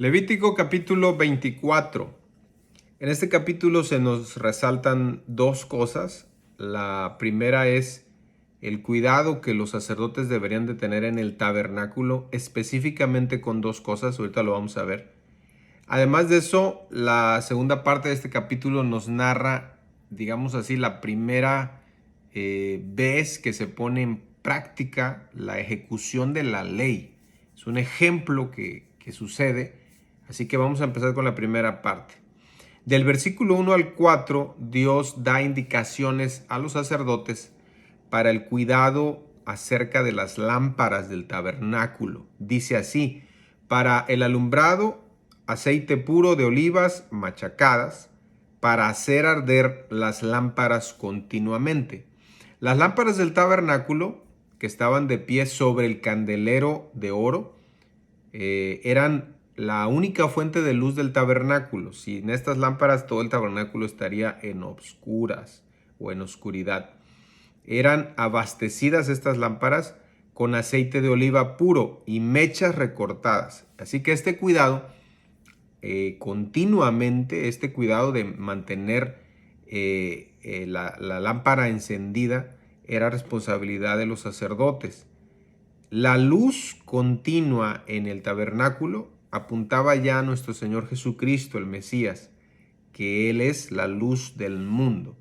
Levítico capítulo 24. En este capítulo se nos resaltan dos cosas. La primera es el cuidado que los sacerdotes deberían de tener en el tabernáculo, específicamente con dos cosas, ahorita lo vamos a ver. Además de eso, la segunda parte de este capítulo nos narra, digamos así, la primera vez que se pone en práctica la ejecución de la ley. Es un ejemplo que sucede, así que vamos a empezar con la primera parte. Del versículo 1 al 4, Dios da indicaciones a los sacerdotes para el cuidado acerca de las lámparas del tabernáculo. Dice así: para el alumbrado, aceite puro de olivas machacadas, para hacer arder las lámparas continuamente. Las lámparas del tabernáculo, que estaban de pie sobre el candelero de oro, eran la única fuente de luz del tabernáculo. Sin estas lámparas, todo el tabernáculo estaría en obscuras o en oscuridad. Eran abastecidas estas lámparas con aceite de oliva puro y mechas recortadas. Así que este cuidado, continuamente, este cuidado de mantener la lámpara encendida, era responsabilidad de los sacerdotes. La luz continua en el tabernáculo apuntaba ya a nuestro Señor Jesucristo, el Mesías, que Él es la luz del mundo.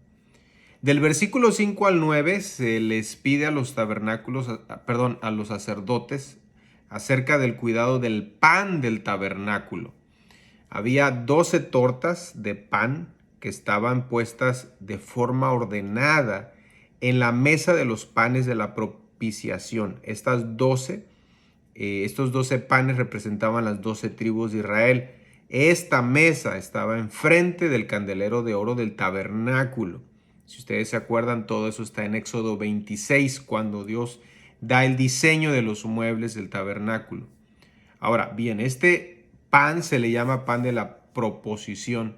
Del versículo 5 al 9 se les pide a los a los sacerdotes acerca del cuidado del pan del tabernáculo. Había 12 tortas de pan que estaban puestas de forma ordenada en la mesa de los panes de la propiciación. Estos 12 panes representaban las 12 tribus de Israel. Esta mesa estaba enfrente del candelero de oro del tabernáculo. Si ustedes se acuerdan, todo eso está en Éxodo 26, cuando Dios da el diseño de los muebles del tabernáculo. Ahora, bien, este pan se le llama pan de la proposición,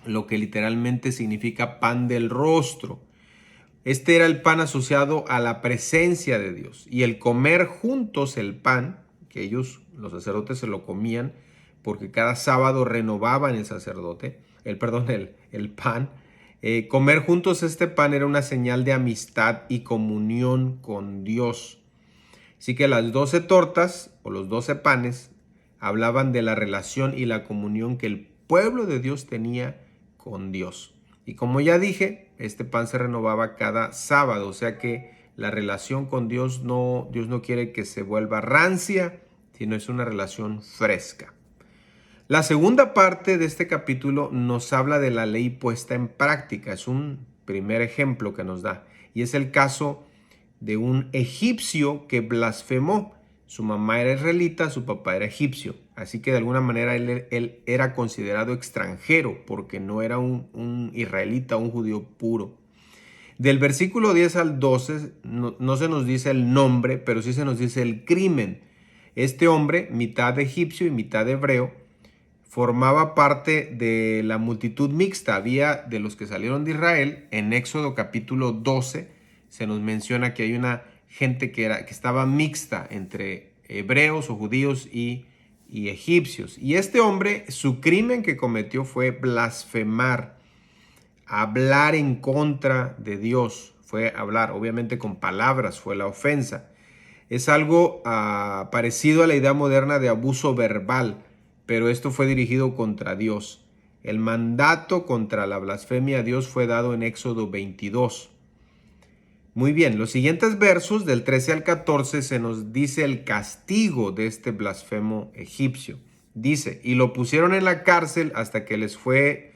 lo que literalmente significa pan del rostro. Este era el pan asociado a la presencia de Dios, y el comer juntos el pan, que ellos, los sacerdotes, se lo comían, porque cada sábado renovaban el pan. Comer juntos este pan era una señal de amistad y comunión con Dios. Así que las 12 tortas o los 12 panes hablaban de la relación y la comunión que el pueblo de Dios tenía con Dios. Y como ya dije, este pan se renovaba cada sábado, o sea que la relación con Dios no quiere que se vuelva rancia, sino es una relación fresca. La segunda parte de este capítulo nos habla de la ley puesta en práctica. Es un primer ejemplo que nos da, y es el caso de un egipcio que blasfemó. Su mamá era israelita, su papá era egipcio. Así que de alguna manera él era considerado extranjero porque no era un israelita, un judío puro. Del versículo 10 al 12 no se nos dice el nombre, pero sí se nos dice el crimen. Este hombre, mitad egipcio y mitad hebreo, formaba parte de la multitud mixta. Había de los que salieron de Israel. En Éxodo capítulo 12 se nos menciona que hay una gente que estaba mixta entre hebreos o judíos y egipcios. Y este hombre, su crimen que cometió fue blasfemar, hablar en contra de Dios. Fue hablar, obviamente con palabras, fue la ofensa. Es algo parecido a la idea moderna de abuso verbal, pero esto fue dirigido contra Dios. El mandato contra la blasfemia a Dios fue dado en Éxodo 22. Muy bien, los siguientes versos del 13 al 14 se nos dice el castigo de este blasfemo egipcio. Dice: y lo pusieron en la cárcel hasta que les fue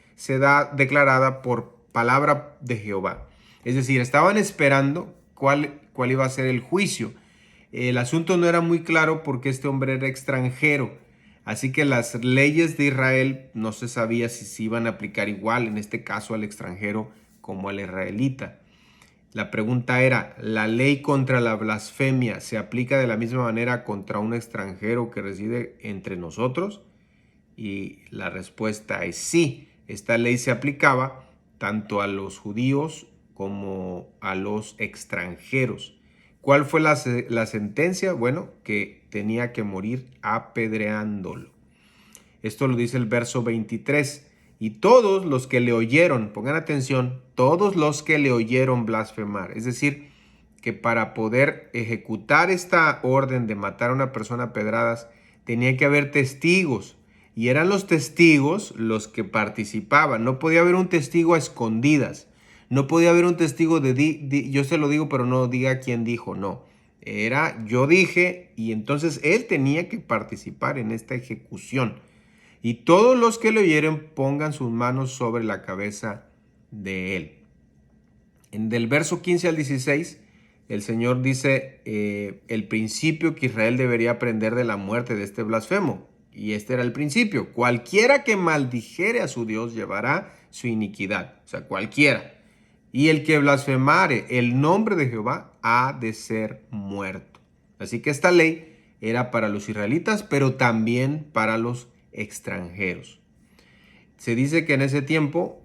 declarada por palabra de Jehová. Es decir, estaban esperando cuál iba a ser el juicio. El asunto no era muy claro porque este hombre era extranjero. Así que las leyes de Israel no se sabía si se iban a aplicar igual, en este caso al extranjero como al israelita. La pregunta era: ¿la ley contra la blasfemia se aplica de la misma manera contra un extranjero que reside entre nosotros? Y la respuesta es sí. Esta ley se aplicaba tanto a los judíos como a los extranjeros. ¿Cuál fue la sentencia? Bueno, que tenía que morir apedreándolo. Esto lo dice el verso 23. Y todos los que le oyeron, pongan atención, todos los que le oyeron blasfemar. Es decir, que para poder ejecutar esta orden de matar a una persona a pedradas, tenía que haber testigos. Y eran los testigos los que participaban. No podía haber un testigo a escondidas. No podía haber un testigo de yo se lo digo, pero no diga quién dijo. No. Era yo dije y entonces él tenía que participar en esta ejecución. Y todos los que le oyeren pongan sus manos sobre la cabeza de él. Del verso 15 al 16, el Señor dice el principio que Israel debería aprender de la muerte de este blasfemo. Y este era el principio. Cualquiera que maldijere a su Dios llevará su iniquidad. O sea, cualquiera. Y el que blasfemare el nombre de Jehová ha de ser muerto. Así que esta ley era para los israelitas, pero también para los extranjeros. Se dice que en ese tiempo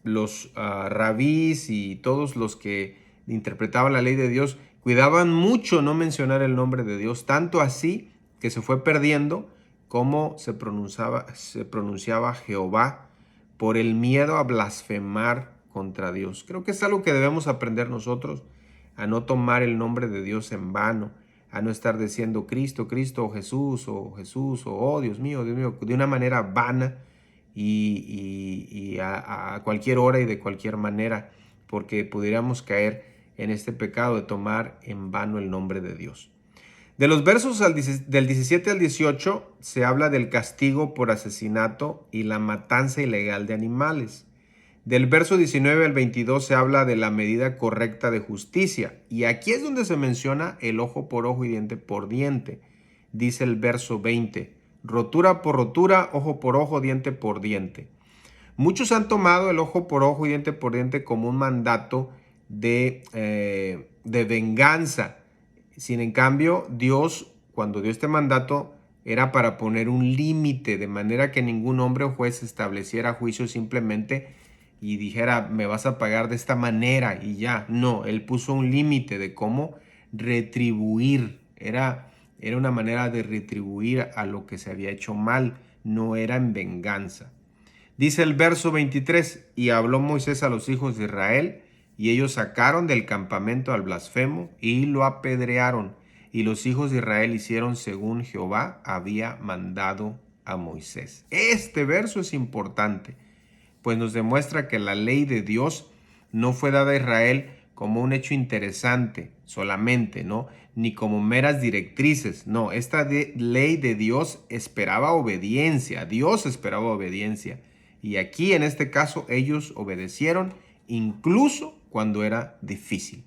los rabís y todos los que interpretaban la ley de Dios cuidaban mucho no mencionar el nombre de Dios, tanto así que se fue perdiendo cómo se pronunciaba Jehová por el miedo a blasfemar contra Dios. Creo que es algo que debemos aprender nosotros, a no tomar el nombre de Dios en vano, a no estar diciendo Cristo, Cristo, o Jesús, o oh Dios mío, de una manera vana y a cualquier hora y de cualquier manera, porque pudiéramos caer en este pecado de tomar en vano el nombre de Dios. De los versos del 17 al 18 se habla del castigo por asesinato y la matanza ilegal de animales. Del verso 19 al 22 se habla de la medida correcta de justicia. Y aquí es donde se menciona el ojo por ojo y diente por diente. Dice el verso 20, rotura por rotura, ojo por ojo, diente por diente. Muchos han tomado el ojo por ojo y diente por diente como un mandato de venganza. Sin en cambio, Dios, cuando dio este mandato, era para poner un límite, de manera que ningún hombre o juez estableciera juicio simplemente y dijera, me vas a pagar de esta manera y ya. No, él puso un límite de cómo retribuir. Era una manera de retribuir a lo que se había hecho mal, no era en venganza. Dice el verso 23, y habló Moisés a los hijos de Israel, y ellos sacaron del campamento al blasfemo y lo apedrearon. Y los hijos de Israel hicieron según Jehová había mandado a Moisés. Este verso es importante, pues nos demuestra que la ley de Dios no fue dada a Israel como un hecho interesante solamente, ¿no? Ni como meras directrices. No, esta ley de Dios esperaba obediencia. Dios esperaba obediencia. Y aquí, en este caso, ellos obedecieron incluso cuando era difícil.